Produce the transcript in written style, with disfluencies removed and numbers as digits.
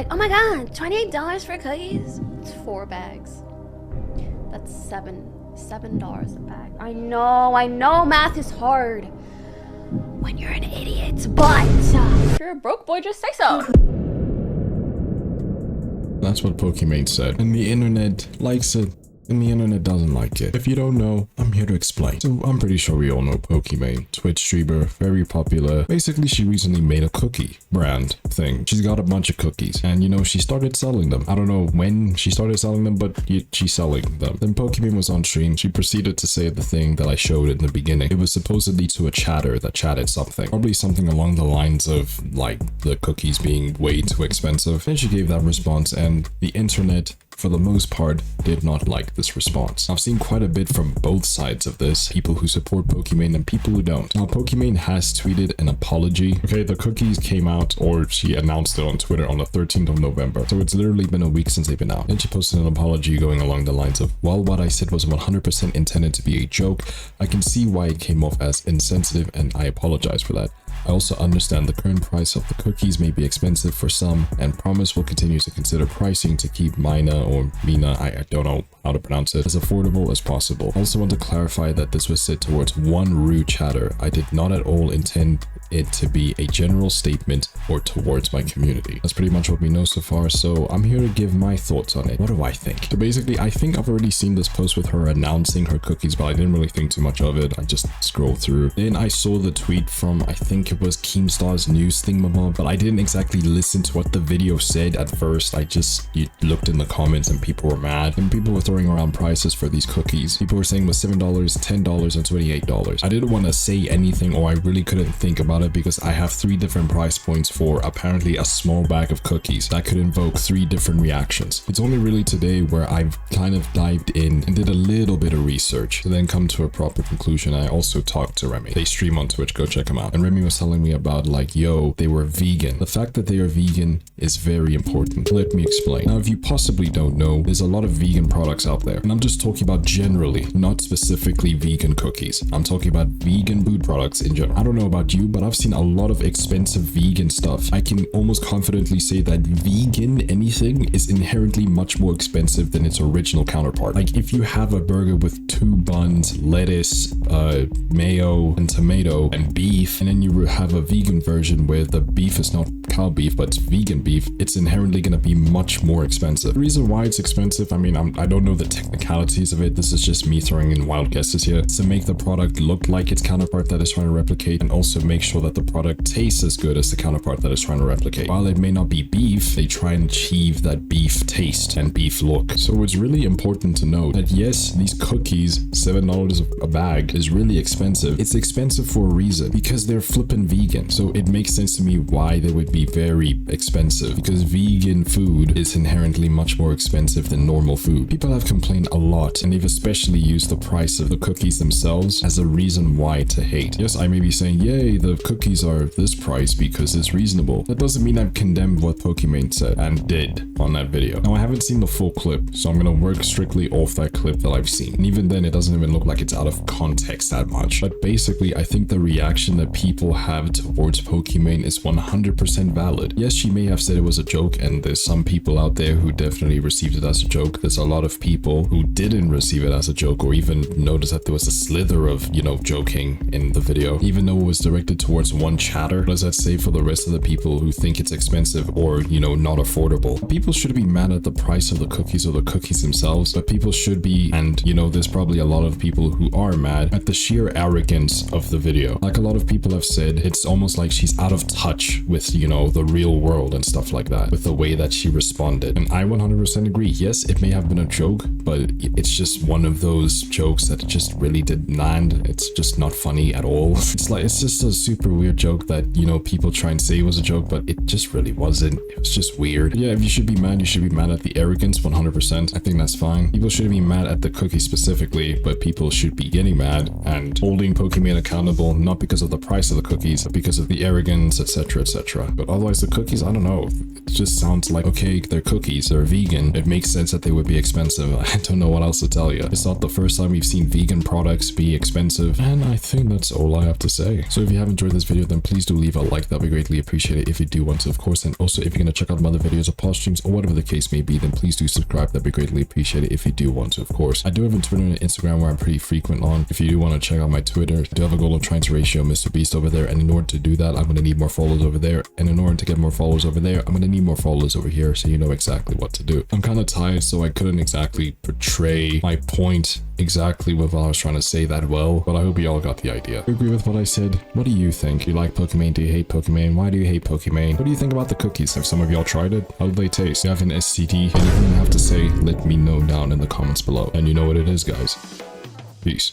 like, oh my god, $28 for cookies? It's 4 bags. That's $7 a bag. I know math is hard when you're an idiot, but if you're a broke boy, just say so. That's what Pokimane said. And the internet likes it, and the internet doesn't like it. If you don't know, I'm here to explain. So I'm pretty sure we all know Pokimane, Twitch streamer, very popular. Basically, she recently made a cookie brand thing. She's got a bunch of cookies, and you know, she started selling them. I don't know when she started selling them, but she's selling them. Then Pokimane was on stream. She proceeded to say the thing that I showed in the beginning. It was supposedly to a chatter that chatted something. Probably something along the lines of like the cookies being way too expensive. Then she gave that response, and the internet, for the most part, did not like this response. I've seen quite a bit from both sides of this, people who support Pokimane and people who don't. Now, Pokimane has tweeted an apology. Okay, the cookies came out, or she announced it on Twitter on the 13th of November. So it's literally been a week since they've been out. Then she posted an apology going along the lines of, while what I said was 100% intended to be a joke, I can see why it came off as insensitive and I apologize for that. I also understand the current price of the cookies may be expensive for some, and promise will continue to consider pricing to keep Mina or Mina, I don't know how to pronounce it, as affordable as possible. I also want to clarify that this was said towards one rude chatter. I did not at all intend it to be a general statement or towards my community. That's pretty much what we know so far, so I'm here to give my thoughts on it. What do I think? So basically, I think I've already seen this post with her announcing her cookies, but I didn't really think too much of it. I just scrolled through. Then I saw the tweet from, I think it was Keemstar's news thingamabob, but I didn't exactly listen to what the video said at first. I just looked in the comments and people were mad, and people were throwing around prices for these cookies. People were saying it was $7, $10, and $28. I didn't want to say anything, or I really couldn't think about it because I have 3 different price points for apparently a small bag of cookies that could invoke 3 different reactions. It's only really today where I've kind of dived in and did a little bit of research to then come to a proper conclusion. I also talked to Remy. They stream on Twitch, go check them out. And Remy was telling me about like, yo, they were vegan. The fact that they are vegan is very important. Let me explain. Now, if you possibly don't know, there's a lot of vegan products out there. And I'm just talking about generally, not specifically vegan cookies. I'm talking about vegan food products in general. I don't know about you, but I've seen a lot of expensive vegan stuff. I can almost confidently say that vegan anything is inherently much more expensive than its original counterpart. Like if you have a burger with 2 buns, lettuce, mayo, and tomato, and beef, and then you have a vegan version where the beef is not cow beef, but it's vegan beef, it's inherently going to be much more expensive. The reason why it's expensive, I mean, I don't know the technicalities of it. This is just me throwing in wild guesses here. It's to make the product look like its counterpart that is trying to replicate, and also make sure that the product tastes as good as the counterpart that is trying to replicate. While it may not be beef, they try and achieve that beef taste and beef look. So it's really important to note that yes, these cookies, $7 a bag, is really expensive. It's expensive for a reason, because they're flippin' vegan. So it makes sense to me why they would be very expensive, because vegan food is inherently much more expensive than normal food. People have complained a lot, and they've especially used the price of the cookies themselves as a reason why to hate. Yes, I may be saying, yay, the cookies are this price because it's reasonable. That doesn't mean I've condemned what Pokimane said and did on that video. Now, I haven't seen the full clip, so I'm gonna work strictly off that clip that I've seen. And even then, it doesn't even look like it's out of context that much. But basically, I think the reaction that people have towards Pokimane is 100% valid. Yes, she may have said it was a joke, and there's some people out there who definitely received it as a joke. There's a lot of people who didn't receive it as a joke, or even noticed that there was a slither of, you know, joking in the video. Even though it was directed towards one chatter, what does that say for the rest of the people who think it's expensive or, you know, not affordable? People should be mad at the price of the cookies or the cookies themselves, but people should be, and you know, there's probably a lot of people who are mad at the sheer arrogance of the video. Like a lot of people have said, it's almost like she's out of touch with, you know, the real world and stuff like that, with the way that she responded. And I 100% agree. Yes, it may have been a joke, but it's just one of those jokes that just really didn't land. It's just not funny at all. It's just a super weird joke that, you know, people try and say it was a joke, but it just really wasn't. It was just weird. Yeah, if you should be mad, you should be mad at the arrogance 100%. I think that's fine. People shouldn't be mad at the cookie specifically, but people should be getting mad and holding Pokimane accountable, not because of the price of the cookie, cookies because of the arrogance, etc, etc. But otherwise the cookies, I don't know, it just sounds like, okay, they're cookies, they're vegan, it makes sense that they would be expensive. I don't know what else to tell you. It's not the first time we've seen vegan products be expensive, and I think that's all I have to say. So if you have enjoyed this video, then please do leave a like, that'd be greatly appreciated if you do want to, of course. And also, if you're gonna check out my other videos or past streams or whatever the case may be, then please do subscribe, that'd be greatly appreciated if you do want to, of course. I do have a Twitter and Instagram where I'm pretty frequent on. If you do want to check out my Twitter, I do have a goal of trying to ratio Mr. Beast over there, and in order to do that, I'm gonna need more followers over there, and in order to get more followers over there, I'm gonna need more followers over here, so you know exactly what to do. I'm kind of tired, so I couldn't exactly portray my point exactly with what I was trying to say that well, but I hope you all got the idea. Do you agree with what I said? What do you think? Do you like Pokimane? Do you hate Pokimane? Why do you hate Pokimane? What do you think about the cookies? Have some of y'all tried it? How do they taste? Do you have an STD? Anything you have to say, let me know down in the comments below. And you know what it is, guys. Peace.